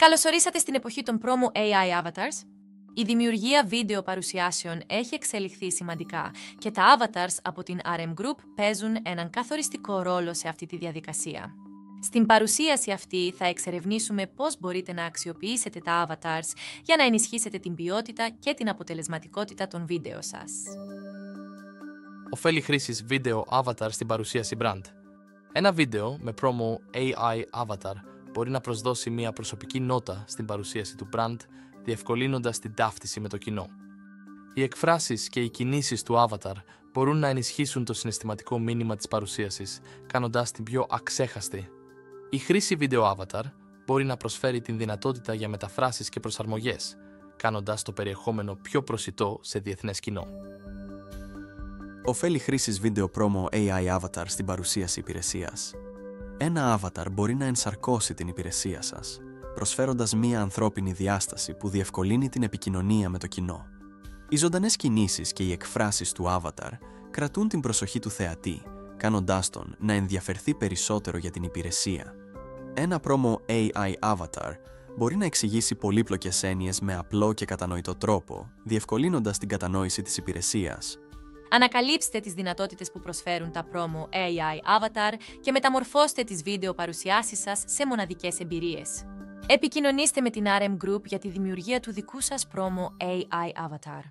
Καλώς ορίσατε στην εποχή των promo AI avatars. Η δημιουργία βίντεο παρουσιάσεων έχει εξελιχθεί σημαντικά και τα avatars από την RM Group παίζουν έναν καθοριστικό ρόλο σε αυτή τη διαδικασία. Στην παρουσίαση αυτή θα εξερευνήσουμε πώς μπορείτε να αξιοποιήσετε τα avatars για να ενισχύσετε την ποιότητα και την αποτελεσματικότητα των βίντεο σας. Οφέλη χρήσης βίντεο avatar στην παρουσίαση brand. Ένα βίντεο με promo AI avatar μπορεί να προσδώσει μια προσωπική νότα στην παρουσίαση του brand, διευκολύνοντας την ταύτιση με το κοινό. Οι εκφράσεις και οι κινήσεις του avatar μπορούν να ενισχύσουν το συναισθηματικό μήνυμα της παρουσίασης, κάνοντας την πιο αξέχαστη. Η χρήση βίντεο avatar μπορεί να προσφέρει την δυνατότητα για μεταφράσεις και προσαρμογές, κάνοντας το περιεχόμενο πιο προσιτό σε διεθνές κοινό. Οφέλη χρήσης βίντεο promo AI avatar στην παρουσίαση υπηρεσίας. Ένα avatar μπορεί να ενσαρκώσει την υπηρεσία σας, προσφέροντας μία ανθρώπινη διάσταση που διευκολύνει την επικοινωνία με το κοινό. Οι ζωντανές κινήσεις και οι εκφράσεις του avatar κρατούν την προσοχή του θεατή, κάνοντάς τον να ενδιαφερθεί περισσότερο για την υπηρεσία. Ένα promo AI avatar μπορεί να εξηγήσει πολύπλοκες έννοιες με απλό και κατανοητό τρόπο, διευκολύνοντας την κατανόηση της υπηρεσίας. Ανακαλύψτε τις δυνατότητες που προσφέρουν τα promo AI avatar και μεταμορφώστε τις βίντεο παρουσιάσεις σας σε μοναδικές εμπειρίες. Επικοινωνήστε με την RM Group για τη δημιουργία του δικού σας promo AI avatar.